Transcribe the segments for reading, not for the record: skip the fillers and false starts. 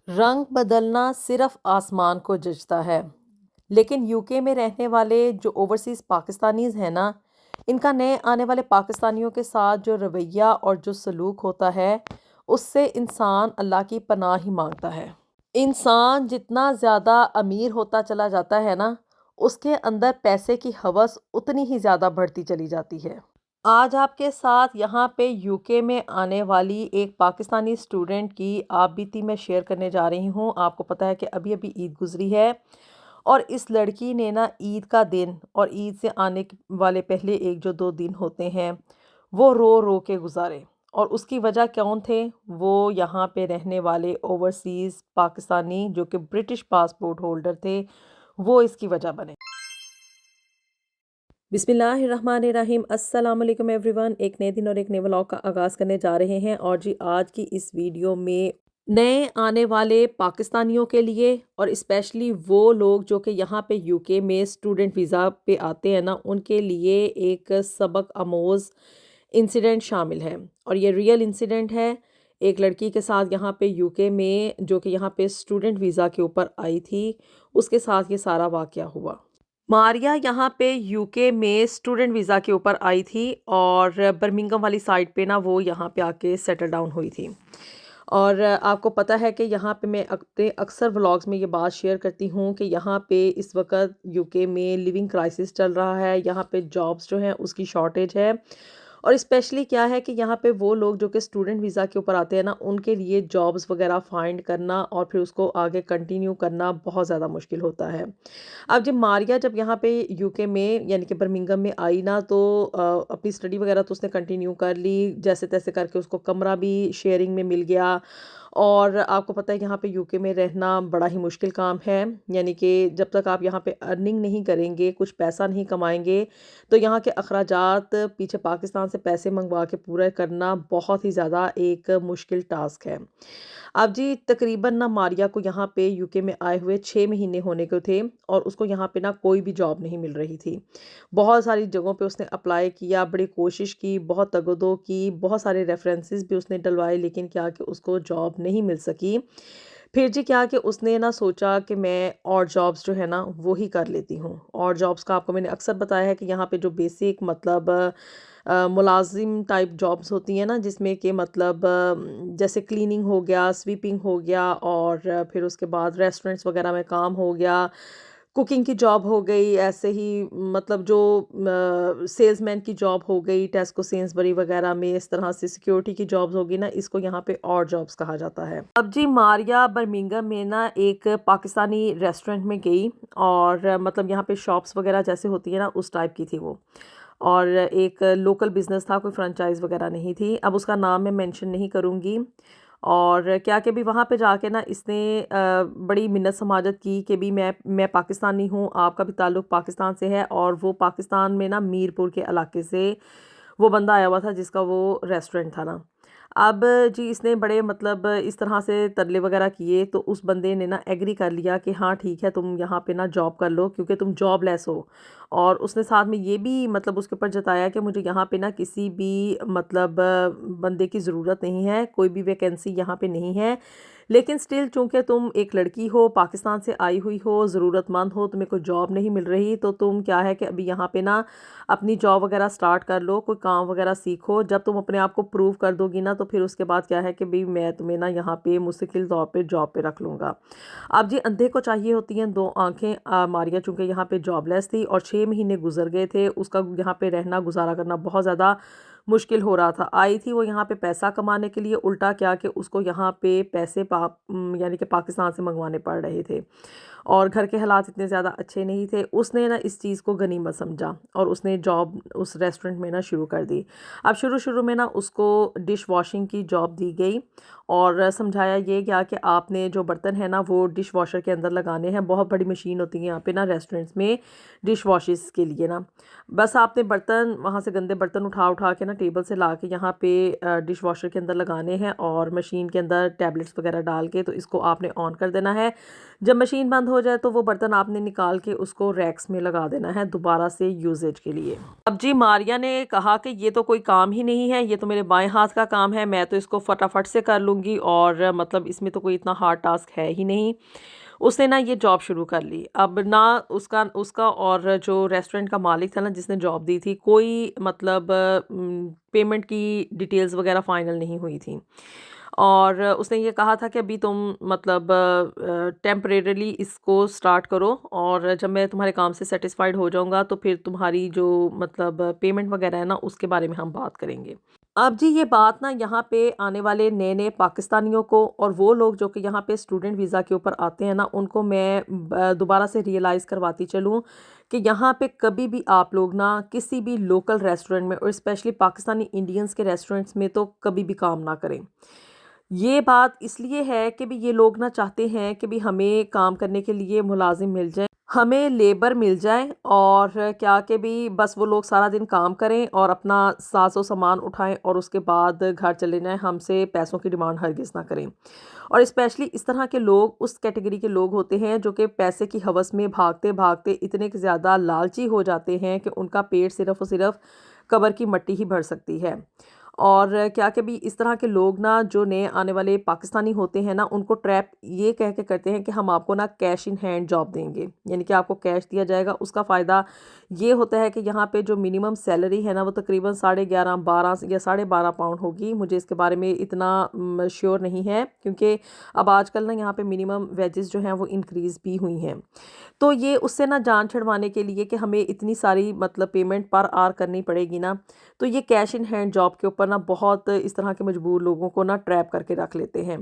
रंग बदलना सिर्फ आसमान को जचता है। लेकिन यूके में रहने वाले जो ओवरसीज़ पाकिस्तानीज़ हैं ना, इनका नए आने वाले पाकिस्तानियों के साथ जो रवैया और जो सलूक होता है, उससे इंसान अल्लाह की पनाह ही मांगता है। इंसान जितना ज़्यादा अमीर होता चला जाता है ना, उसके अंदर पैसे की हवस उतनी ही ज़्यादा बढ़ती चली जाती है। आज आपके साथ यहाँ पे यूके में आने वाली एक पाकिस्तानी स्टूडेंट की आप बीती मैं शेयर करने जा रही हूँ। आपको पता है कि अभी-अभी ईद गुज़री है और इस लड़की ने ना ईद का दिन और ईद से आने वाले पहले 1 जो 2 दिन होते हैं, वो रो-रो के गुज़ारे। और उसकी वजह कौन थे? वो यहाँ पे रहने वाले ओवरसीज़ पाकिस्तानी जो कि ब्रिटिश पासपोर्ट होल्डर थे, वो इसकी वजह बने। बिस्मिल्लाहिर्रहमानिर्रहीम अस्सलाम वालेकुम एवरीवन। एक नए दिन और एक नए व्लॉग का आगाज़ करने जा रहे हैं और जी आज की इस वीडियो में नए आने वाले पाकिस्तानियों के लिए और स्पेशली वो लोग जो कि यहाँ पे यूके में स्टूडेंट वीज़ा पे आते हैं ना, उनके लिए एक सबक आमोज़ इंसिडेंट शामिल है और ये रियल इंसिडेंट है। एक लड़की के साथ यहाँ पे यूके में जो कि यहाँ पे स्टूडेंट वीज़ा के ऊपर आई थी, उसके साथ ये सारा वाक़या हुआ। मारिया यहाँ पे यूके में स्टूडेंट वीज़ा के ऊपर आई थी और बर्मिंघम वाली साइड पे ना वो यहाँ पे आके सेटल डाउन हुई थी। और आपको पता है कि यहाँ पे मैं अपने अक्सर व्लॉग्स में ये बात शेयर करती हूँ कि यहाँ पे इस वक्त यूके में लिविंग क्राइसिस चल रहा है। यहाँ पे जॉब्स जो हैं उसकी शॉर्टेज है और स्पेशली क्या है कि यहाँ पे वो लोग जो कि स्टूडेंट वीज़ा के ऊपर आते हैं ना, उनके लिए जॉब्स वगैरह फाइंड करना और फिर उसको आगे कंटिन्यू करना बहुत ज़्यादा मुश्किल होता है। अब जब मारिया जब यहाँ पे यूके में यानी कि बर्मिंघम में आई ना, तो अपनी स्टडी वगैरह तो उसने कंटिन्यू कर ली, जैसे तैसे करके उसको कमरा भी शेयरिंग में मिल गया। और आपको पता है यहाँ पे यूके में रहना बड़ा ही मुश्किल काम है, यानी कि जब तक आप यहाँ पे अर्निंग नहीं करेंगे, कुछ पैसा नहीं कमाएंगे, तो यहाँ के अखराजात पीछे पाकिस्तान से पैसे मंगवा के पूरा करना बहुत ही ज़्यादा एक मुश्किल टास्क है। अब जी तकरीबन ना मारिया को यहाँ पे यूके में आए हुए 6 महीने होने को थे और उसको यहाँ पे ना कोई भी जॉब नहीं मिल रही थी। बहुत सारी जगहों पे उसने अप्लाई किया, बड़ी कोशिश की, बहुत तगदो की, बहुत सारे रेफरेंसेस भी उसने डलवाए, लेकिन क्या कि उसको जॉब नहीं मिल सकी। फिर जी क्या कि उसने ना सोचा कि मैं और जॉब्स जो है ना वो ही कर लेती हूँ। और जॉब्स का आपको मैंने अक्सर बताया है कि यहाँ पे जो बेसिक मतलब मुलाजिम टाइप जॉब्स होती हैं ना, जिसमें कि मतलब जैसे क्लीनिंग हो गया, स्वीपिंग हो गया और फिर उसके बाद रेस्टोरेंट्स वगैरह में काम हो गया, कुकिंग की जॉब हो गई, ऐसे ही मतलब जो सेल्समैन की जॉब हो गई, टेस्को सेन्सबरी वगैरह में, इस तरह से सिक्योरिटी की जॉब्स होगी ना, इसको यहाँ पे और जॉब्स कहा जाता है। अब जी मारिया बर्मिंघम में ना एक पाकिस्तानी रेस्टोरेंट में गई और मतलब यहाँ पे शॉप्स वगैरह जैसे होती है ना, उस टाइप की थी वो। और एक लोकल बिज़नेस था, कोई फ्रेंचाइज़ वगैरह नहीं थी। अब उसका नाम मैं मेंशन नहीं करूँगी। और क्या कि भी वहाँ पे जाके ना इसने बड़ी मिन्नत समाजत की कि भी मैं पाकिस्तानी हूँ, आपका भी ताल्लुक़ पाकिस्तान से है। और वो पाकिस्तान में ना मीरपुर के इलाके से वो बंदा आया हुआ था जिसका वो रेस्टोरेंट था ना। अब जी इसने बड़े मतलब इस तरह से तरले वगैरह किए, तो उस बंदे ने ना एग्री कर लिया कि हाँ ठीक है, तुम यहाँ पे ना जॉब कर लो क्योंकि तुम जॉबलेस हो। और उसने साथ में ये भी मतलब उसके ऊपर जताया कि मुझे यहाँ पे ना किसी भी मतलब बंदे की ज़रूरत नहीं है, कोई भी वैकेंसी यहाँ पे नहीं है। लेकिन स्टिल चूँकि तुम एक लड़की हो, पाकिस्तान से आई हुई हो, ज़रूरतमंद हो, तुम्हें कोई जॉब नहीं मिल रही, तो तुम क्या है कि अभी यहाँ पे ना अपनी जॉब वगैरह स्टार्ट कर लो, कोई काम वगैरह सीखो। जब तुम अपने आप को प्रूव कर दोगी ना, तो फिर उसके बाद क्या है कि भई मैं तुम्हें ना यहाँ पे मुस्तकिल तौर पे जॉब पे रख लूँगा। अब जी अंधे को चाहिए होती हैं 2 आँखें। मारिया चूँकि यहाँ पे जॉबलेस थी और 6 महीने गुज़र गए थे, उसका यहाँ पे रहना गुज़ारा करना बहुत ज़्यादा मुश्किल हो रहा था। आई थी वो यहाँ पे पैसा कमाने के लिए, उल्टा क्या कि उसको यहाँ पे पैसे यानी कि पाकिस्तान से मंगवाने पड़ रहे थे। और घर के हालात इतने ज़्यादा अच्छे नहीं थे। उसने ना इस चीज़ को गनीमत समझा और उसने जॉब उस रेस्टोरेंट में ना शुरू कर दी। अब शुरू-शुरू में ना उसको डिश वॉशिंग की जॉब दी गई और समझाया ये गया कि आपने जो बर्तन है ना वो डिश वॉशर के अंदर लगाने हैं। बहुत बड़ी मशीन होती है यहाँ पे ना रेस्टोरेंट्स में डिश वॉशेस के लिए ना। बस आपने बर्तन वहाँ से गंदे बर्तन उठा-उठा के ना टेबल से ला के यहाँ पे डिश वॉशर के अंदर लगाने हैं और मशीन के अंदर टैबलेट्स वगैरह डाल के तो इसको आपने ऑन कर देना है। जब मशीन बंद हो जाए तो वो बर्तन आपने निकाल के उसको रैक्स में लगा देना है दोबारा से यूजेज के लिए। अब जी मारिया ने कहा कि ये तो कोई काम ही नहीं है, ये तो मेरे बाएं हाथ का काम है, मैं तो इसको फटाफट से कर लूँगी और मतलब इसमें तो कोई इतना हार्ड टास्क है ही नहीं। उसने ना ये जॉब शुरू कर ली। अब ना उसका उसका और जो रेस्टोरेंट का मालिक था ना जिसने जॉब दी थी, कोई मतलब पेमेंट की डिटेल्स वगैरह फाइनल नहीं हुई थी। और उसने ये कहा था कि अभी तुम मतलब टेम्परेरीली इसको स्टार्ट करो और जब मैं तुम्हारे काम से सेटिस्फाइड हो जाऊंगा तो फिर तुम्हारी जो मतलब पेमेंट वगैरह है ना उसके बारे में हम बात करेंगे। अब जी ये बात ना यहाँ पे आने वाले नए नए पाकिस्तानियों को और वो लोग जो कि यहाँ पे स्टूडेंट वीज़ा के ऊपर आते हैं ना उनको मैं दोबारा से रियलाइज़ करवाती चलूँ कि यहाँ पे कभी भी आप लोग ना किसी भी लोकल रेस्टोरेंट में और स्पेशली पाकिस्तानी इंडियंस के रेस्टोरेंट्स में तो कभी भी काम ना करें। ये बात इसलिए है कि भी ये लोग ना चाहते हैं कि भी हमें काम करने के लिए मुलाजिम मिल जाए, हमें लेबर मिल जाए और क्या कि भी बस वो लोग सारा दिन काम करें और अपना साजो सामान उठाएं और उसके बाद घर चले जाएं, हमसे पैसों की डिमांड हरगिज़ ना करें। और स्पेशली इस तरह के लोग उस कैटेगरी के लोग होते हैं जो कि पैसे की हवस में भागते भागते इतने ज़्यादा लालची हो जाते हैं कि उनका पेट सिर्फ़ और सिर्फ कब्र की मट्टी ही भर सकती है। और क्या कभी इस तरह के लोग ना जो नए आने वाले पाकिस्तानी होते हैं ना उनको ट्रैप ये कह के करते हैं कि हम आपको ना कैश इन हैंड जॉब देंगे, यानी कि आपको कैश दिया जाएगा। उसका फ़ायदा ये होता है कि यहाँ पे जो मिनिमम सैलरी है ना वो तकरीबन 11.5 12 या 12.5 पाउंड होगी। मुझे इसके बारे में इतना श्योर नहीं है क्योंकि अब आजकल ना यहाँ पे मिनिमम वेजेस जो हैं वो इंक्रीज़ भी हुई हैं। तो ये उससे ना जान छुड़वाने के लिए कि हमें इतनी सारी मतलब पेमेंट पर आवर करनी पड़ेगी ना, तो ये कैश इन हैंड जॉब के ऊपर ना बहुत इस तरह के मजबूर लोगों को ना ट्रैप करके रख लेते हैं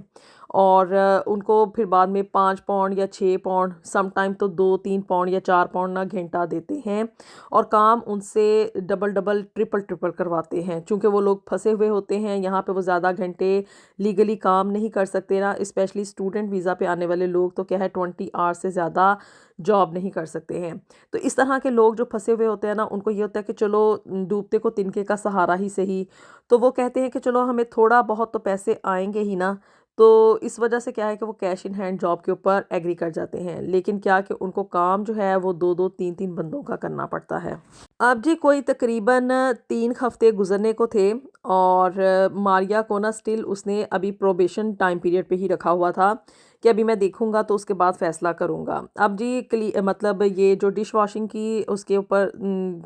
और उनको फिर बाद में 5 पाउंड या 6 पाउंड सम टाइम तो 2-3 पाउंड या 4 पाउंड ना घंटा देते हैं और काम उनसे डबल डबल ट्रिपल ट्रिपल करवाते हैं। चूँकि वो लोग फंसे हुए होते हैं यहाँ पे, वो ज़्यादा घंटे लीगली काम नहीं कर सकते ना, स्पेशली स्टूडेंट वीज़ा पे आने वाले लोग तो क्या है 20 आवर्स से ज़्यादा जॉब नहीं कर सकते हैं। तो इस तरह के लोग जो फंसे हुए होते हैं ना उनको ये होता है कि चलो डूबते को तिनके का सहारा ही सही। तो वो कहते हैं कि चलो हमें थोड़ा बहुत तो पैसे आएंगे ही ना, तो इस वजह से क्या है कि वो कैश इन हैंड जॉब के ऊपर एग्री कर जाते हैं। लेकिन क्या कि उनको काम जो है वो 2-2 3-3 बंदों का करना पड़ता है। अब जी कोई तकरीबन 3 हफ्ते गुजरने को थे और मारिया को ना स्टिल उसने अभी प्रोबेशन टाइम पीरियड पे ही रखा हुआ था कि अभी मैं देखूंगा तो उसके बाद फ़ैसला करूंगा। अब जी मतलब ये जो डिश वॉशिंग की उसके ऊपर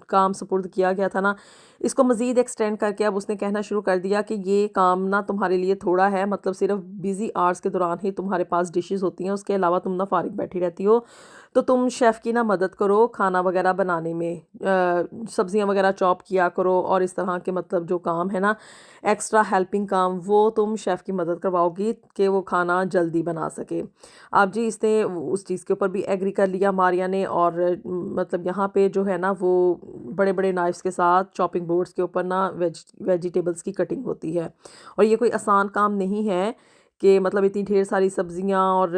काम सुपुर्द किया गया था ना, इसको मज़ीद एक्सटेंड करके अब उसने कहना शुरू कर दिया कि ये काम ना तुम्हारे लिए थोड़ा है, मतलब सिर्फ बिज़ी आवर्स के दौरान ही तुम्हारे पास डिशेस होती हैं, उसके अलावा तुम ना फारिग बैठी रहती हो। तो तुम शेफ़ की ना मदद करो खाना वगैरह बनाने में, सब्जियां वगैरह चॉप किया करो और इस तरह के मतलब जो काम है ना एक्स्ट्रा हेल्पिंग काम वो तुम शेफ़ की मदद करवाओगी कि वो खाना जल्दी बना सके। अब जी इसने उस चीज़ के ऊपर भी एग्री कर लिया मारिया ने और मतलब यहाँ पे जो है ना वो बड़े बड़े नाइफ्स के साथ चॉपिंग बोर्ड्स के ऊपर ना वेजिटेबल्स की कटिंग होती है और ये कोई आसान काम नहीं है कि मतलब इतनी ढेर सारी सब्जियां और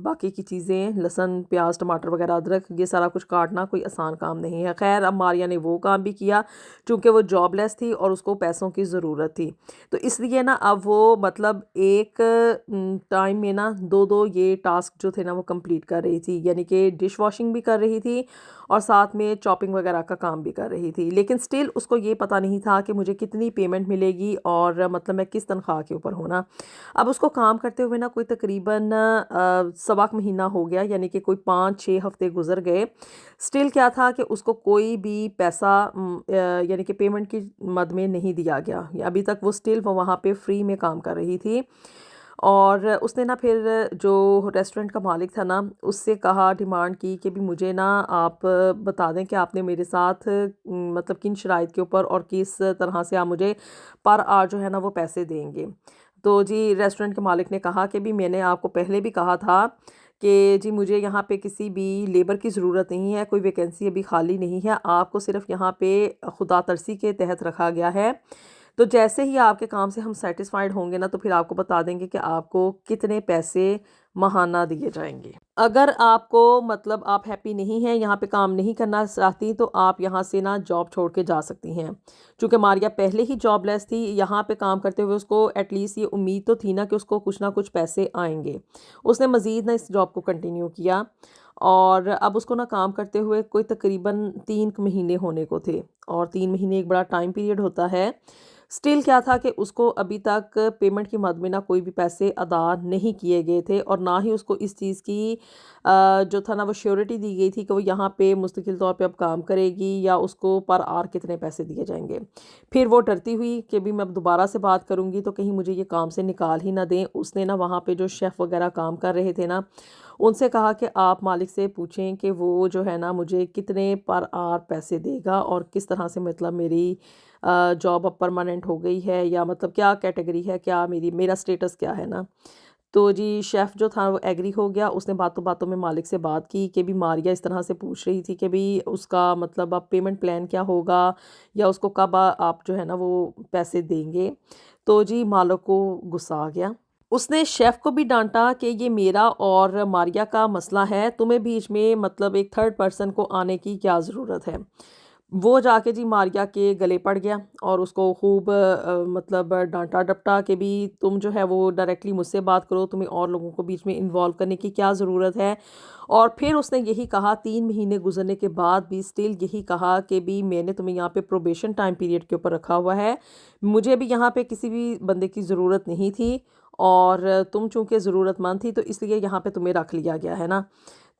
बाकी की चीज़ें लहसुन प्याज टमाटर वगैरह अदरक ये सारा कुछ काटना कोई आसान काम नहीं है। खैर अब मारिया ने वो काम भी किया चूँकि वो जॉबलेस थी और उसको पैसों की ज़रूरत थी, तो इसलिए ना अब वो मतलब एक टाइम में ना 2-2 ये टास्क जो थे ना वो कंप्लीट कर रही थी, यानी कि डिश वॉशिंग भी कर रही थी और साथ में चॉपिंग वगैरह का काम भी कर रही थी। लेकिन स्टिल उसको ये पता नहीं था कि मुझे कितनी पेमेंट मिलेगी और मतलब मैं किस तनख्वाह के ऊपर हूँ ना। अब उसको काम करते हुए ना कोई तकरीबन सवा महीना हो गया, यानी कि कोई 5-6 हफ्ते गुजर गए। स्टिल क्या था कि उसको कोई भी पैसा यानी कि पेमेंट की मद में नहीं दिया गया। अभी तक वो स्टिल वो वहाँ पे फ्री में काम कर रही थी और उसने ना फिर जो रेस्टोरेंट का मालिक था ना उससे कहा, डिमांड की कि भी मुझे ना आप बता दें कि आपने मेरे साथ मतलब किन शराइत के ऊपर और किस तरह से आप मुझे पर आवर जो है ना वो पैसे देंगे। तो जी रेस्टोरेंट के मालिक ने कहा कि भी मैंने आपको पहले भी कहा था कि जी मुझे यहाँ पे किसी भी लेबर की ज़रूरत नहीं है, कोई वैकेंसी अभी खाली नहीं है, आपको सिर्फ यहाँ पे खुदा तरसी के तहत रखा गया है। तो जैसे ही आपके काम से हम सेटिस्फाइड होंगे ना तो फिर आपको बता देंगे कि आपको कितने पैसे माहाना दिए जाएंगे। अगर आपको मतलब आप हैप्पी नहीं हैं, यहाँ पे काम नहीं करना चाहती, तो आप यहाँ से ना जॉब छोड़ के जा सकती हैं। चूँकि मारिया पहले ही जॉबलेस थी, यहाँ पे काम करते हुए उसको एटलीस्ट ये उम्मीद तो थी ना कि उसको कुछ ना कुछ पैसे आएंगे। उसने मज़ीद ना इस जॉब को कंटिन्यू किया और अब उसको ना काम करते हुए कोई तकरीबन 3 महीने होने को थे, और 3 महीने एक बड़ा टाइम पीरियड होता है। स्टिल क्या था कि उसको अभी तक पेमेंट की मद में ना कोई भी पैसे अदा नहीं किए गए थे, और ना ही उसको इस चीज़ की जो था ना वो श्योरिटी दी गई थी कि वो यहाँ पे मुस्तकिल तौर पे अब काम करेगी या उसको पर आवर कितने पैसे दिए जाएंगे। फिर वो डरती हुई कि भी मैं अब दोबारा से बात करूँगी तो कहीं मुझे ये काम से निकाल ही ना दें, उसने ना वहाँ पे जो शेफ़ वगैरह काम कर रहे थे ना, उनसे कहा कि आप मालिक से पूछें कि वो जो है ना मुझे कितने पर आवर पैसे देगा, और किस तरह से मतलब मेरी जॉब अब परमानेंट हो गई है, या मतलब क्या कैटेगरी है, क्या मेरा स्टेटस क्या है ना। तो जी शेफ़ जो था वो एग्री हो गया। उसने बातों बातों में मालिक से बात की कि भी मारिया इस तरह से पूछ रही थी कि भी उसका मतलब अब पेमेंट प्लान क्या होगा, या उसको कब आप जो है ना वो पैसे देंगे। तो जी मालिक को गुस्सा आ गया। उसने शेफ़ को भी डांटा कि ये मेरा और मारिया का मसला है, तुम्हें बीच में मतलब एक थर्ड पर्सन को आने की क्या ज़रूरत है। वो जाके जी मारिया के गले पड़ गया और उसको खूब मतलब डांटा डपटा कि भी तुम जो है वो डायरेक्टली मुझसे बात करो, तुम्हें और लोगों को बीच में इन्वॉल्व करने की क्या ज़रूरत है। और फिर उसने यही कहा, 3 महीने गुजरने के बाद भी स्टिल यही कहा कि भी मैंने तुम्हें यहाँ पे प्रोबेशन टाइम पीरियड के ऊपर रखा हुआ है, मुझे भी यहाँ पे किसी भी बंदे की ज़रूरत नहीं थी, और तुम चूँकि ज़रूरतमंद थी तो इसलिए यहाँ पे तुम्हें रख लिया गया है ना।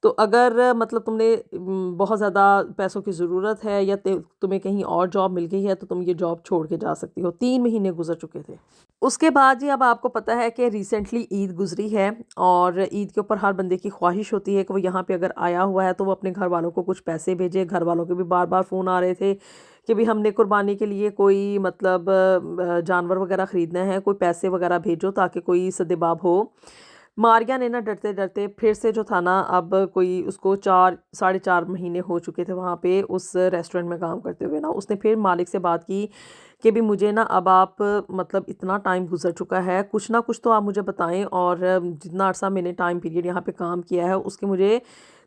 तो अगर मतलब तुमने बहुत ज़्यादा पैसों की ज़रूरत है, या तुम्हें कहीं और जॉब मिल गई है, तो तुम ये जॉब छोड़ के जा सकती हो। 3 महीने गुजर चुके थे। उसके बाद जी अब आपको पता है कि रिसेंटली ईद गुजरी है, और ईद के ऊपर हर बंदे की ख्वाहिश होती है कि वो यहाँ पे अगर आया हुआ है तो वो अपने घर वालों को कुछ पैसे भेजे। घर वालों के भी बार बार फ़ोन आ रहे थे कि भी हमने कुर्बानी के लिए कोई मतलब जानवर वगैरह ख़रीदना है, कोई पैसे वगैरह भेजो ताकि कोई सद्देबाब हो। मारिया ने ना डरते डरते फिर से जो था ना, अब कोई उसको 4 साढ़े 4 महीने हो चुके थे वहाँ पे उस रेस्टोरेंट में काम करते हुए ना, उसने फिर मालिक से बात की कि भी मुझे ना अब आप मतलब इतना टाइम गुजर चुका है, कुछ ना कुछ तो आप मुझे बताएं, और जितना अर्सा मैंने टाइम पीरियड यहाँ पे काम किया है उसकी मुझे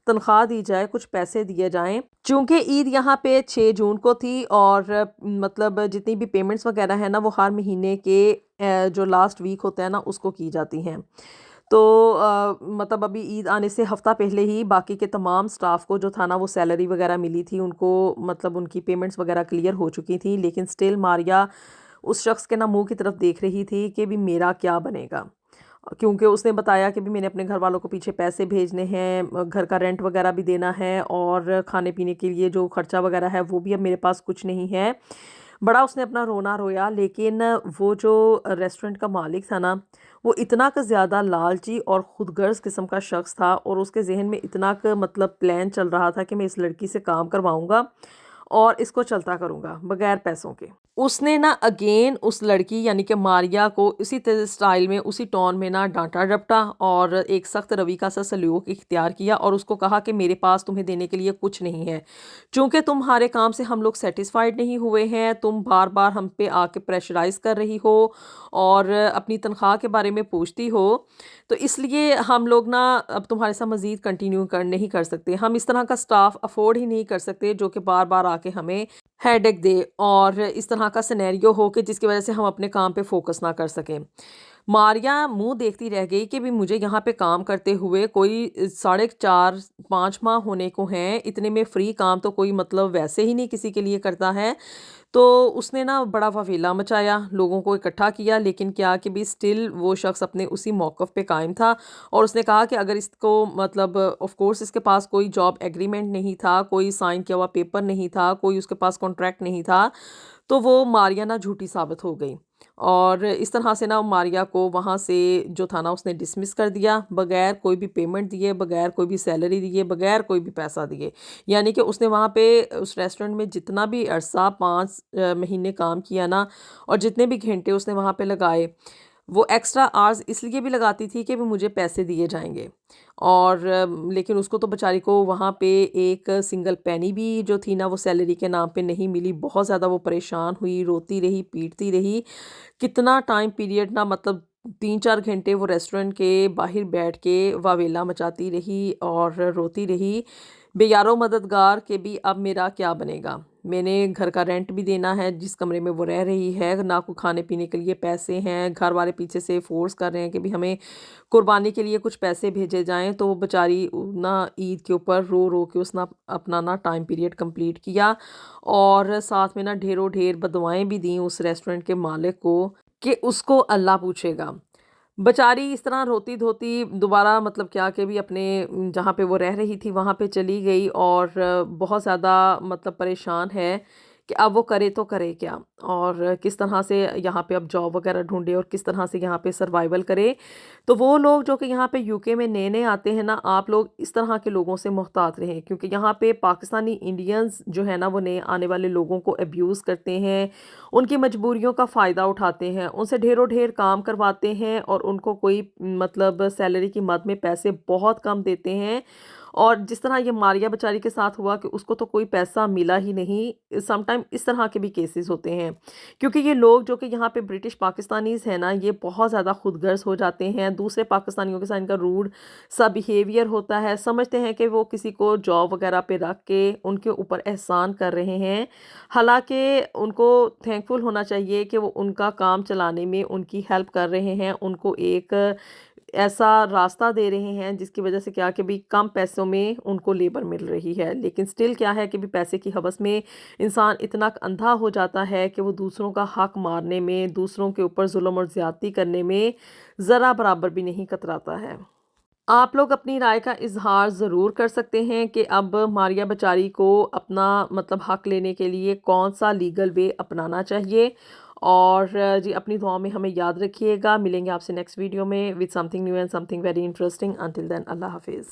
तनख्वाह दी जाए, कुछ पैसे दिए जाएं। चूँकि ईद यहाँ पे 6 जून को थी, और मतलब जितनी भी पेमेंट्स वगैरह है ना वो हर महीने के जो लास्ट वीक होता है ना उसको की जाती हैं। तो मतलब अभी ईद आने से हफ़्ता पहले ही बाकी के तमाम स्टाफ को जो था ना वो सैलरी वगैरह मिली थी, उनको मतलब उनकी पेमेंट्स वगैरह क्लियर हो चुकी थी, लेकिन स्टिल मारिया उस शख्स के ना मुंह की तरफ देख रही थी कि भी मेरा क्या बनेगा। क्योंकि उसने बताया कि भी मैंने अपने घर वालों को पीछे पैसे भेजने हैं, घर का रेंट वगैरह भी देना है, और खाने पीने के लिए जो खर्चा वगैरह है वो भी अब मेरे पास कुछ नहीं है। बड़ा उसने अपना रोना रोया, लेकिन वो जो रेस्टोरेंट का मालिक था ना, वो इतना क ज़्यादा लालची और खुदगर्ज़ किस्म का शख्स था, और उसके ज़हन में इतना क मतलब प्लान चल रहा था कि मैं इस लड़की से काम करवाऊँगा और इसको चलता करूँगा बगैर पैसों के। उसने ना अगेन उस लड़की यानी कि मारिया को उसी स्टाइल में, उसी टोन में ना डांटा डपटा, और एक सख्त रवि का सा सलूक इख्तियार किया, और उसको कहा कि मेरे पास तुम्हें देने के लिए कुछ नहीं है, चूँकि तुम्हारे काम से हम लोग सेटिस्फाइड नहीं हुए हैं, तुम बार बार हम पे आके प्रेशराइज़ कर रही हो और अपनी तनख्वाह के बारे में पूछती हो, तो इसलिए हम लोग ना अब तुम्हारे साथ मज़ीद कंटिन्यू नहीं कर सकते। हम इस तरह का स्टाफ अफोर्ड ही नहीं कर सकते जो कि बार बार आके हमें हेडेक दे, और इस तरह का सिनेरियो हो कि जिसकी वजह से हम अपने काम पे फोकस ना कर सकें। मारिया मुंह देखती रह गई कि भी मुझे यहाँ पे काम करते हुए कोई 4.5 5 माह होने को हैं, इतने में फ्री काम तो कोई मतलब वैसे ही नहीं किसी के लिए करता है। तो उसने ना बड़ा फफीला मचाया, लोगों को इकट्ठा किया, लेकिन क्या कि भी स्टिल वो शख्स अपने उसी मौक़िफ़ पे कायम था, और उसने कहा कि अगर इसको मतलब ऑफ़ कोर्स इसके पास कोई जॉब एग्रीमेंट नहीं था, कोई साइन किया हुआ पेपर नहीं था, कोई उसके पास कॉन्ट्रैक्ट नहीं था, तो वो मारिया ना झूठी साबित हो गई, और इस तरह से ना मारिया को वहाँ से जो था ना उसने डिसमिस कर दिया, बगैर कोई भी पेमेंट दिए, बगैर कोई भी सैलरी दिए, बगैर कोई भी पैसा दिए। यानी कि उसने वहाँ पे उस रेस्टोरेंट में जितना भी अरसा 5 महीने काम किया ना, और जितने भी घंटे उसने वहाँ पे लगाए, वो एक्स्ट्रा आवर्स इसलिए भी लगाती थी कि वो मुझे पैसे दिए जाएंगे, और लेकिन उसको तो बेचारी को वहाँ पे एक सिंगल पेनी भी जो थी ना वो सैलरी के नाम पे नहीं मिली। बहुत ज़्यादा वो परेशान हुई, रोती रही, पीटती रही, कितना टाइम पीरियड ना मतलब 3-4 घंटे वो रेस्टोरेंट के बाहर बैठ के वावेला मचाती रही और रोती रही, बेयारो मददगार कि भी अब मेरा क्या बनेगा? मैंने घर का रेंट भी देना है जिस कमरे में वो रह रही है, ना कोई खाने-पीने के लिए पैसे हैं, घर वाले पीछे से फ़ोर्स कर रहे हैं कि भई हमें कुर्बानी के लिए कुछ पैसे भेजे जाएँ, तो वो बेचारी ना ईद के ऊपर रो-रो के उसने अपना ना टाइम पीरियड कंप्लीट किया और साथ में ना ढेरों-ढेर बदुआएँ भी दी उस रेस्टोरेंट के मालिक को कि उसको अल्लाह पूछेगा। बेचारी इस तरह रोती-धोती दोबारा मतलब क्या कि भी अपने जहाँ पे वो रह रही थी वहाँ पे चली गई और बहुत ज़्यादा मतलब परेशान है कि अब वो करे तो करे क्या? और किस तरह से यहाँ पे अब जॉब वग़ैरह ढूँढे और किस तरह से यहाँ पे सर्वाइवल करे। तो वो लोग जो कि यहाँ पे यूके में नए-नए आते हैं ना, आप लोग इस तरह के लोगों से मुहतात रहें क्योंकि यहाँ पे पाकिस्तानी इंडियंस जो है ना, वो नए आने वाले लोगों को अब्यूज़ करते हैं, उनकी मजबूरियों का फ़ायदा उठाते हैं, उनसे ढेरों-ढेर काम करवाते हैं और उनको कोई मतलब सैलरी की मद में पैसे बहुत कम देते हैं। और जिस तरह ये मारिया बेचारी के साथ हुआ कि उसको तो कोई पैसा मिला ही नहीं, समटाइम इस तरह के भी केसेस होते हैं। क्योंकि ये लोग जो कि यहाँ पे ब्रिटिश पाकिस्तानीज़ हैं ना, ये बहुत ज़्यादा खुदगर्ज़ हो जाते हैं, दूसरे पाकिस्तानियों के साथ इनका रूड सा बिहेवियर होता है, समझते हैं कि वो किसी को जॉब वगैरह पे रख के उनके ऊपर एहसान कर रहे हैं। हालाँकि उनको थैंकफुल होना चाहिए कि वो उनका काम चलाने में उनकी हेल्प कर रहे हैं, उनको एक ऐसा रास्ता दे रहे हैं जिसकी वजह से क्या कि भई कम पैसों में उनको लेबर मिल रही है। लेकिन स्टिल क्या है कि भई पैसे की हवस में इंसान इतना अंधा हो जाता है कि वो दूसरों का हक मारने में, दूसरों के ऊपर ज़ुल्म और ज़्यादती करने में ज़रा बराबर भी नहीं कतराता है। आप लोग अपनी राय का इज़हार ज़रूर कर सकते हैं कि अब मारिया बेचारी को अपना मतलब हक लेने के लिए कौन-सा लीगल वे अपनाना चाहिए। और जी अपनी दुआओं में हमें याद रखिएगा। मिलेंगे आपसे नेक्स्ट वीडियो में with something new and something very interesting. Until then अल्लाह हाफ़िज़।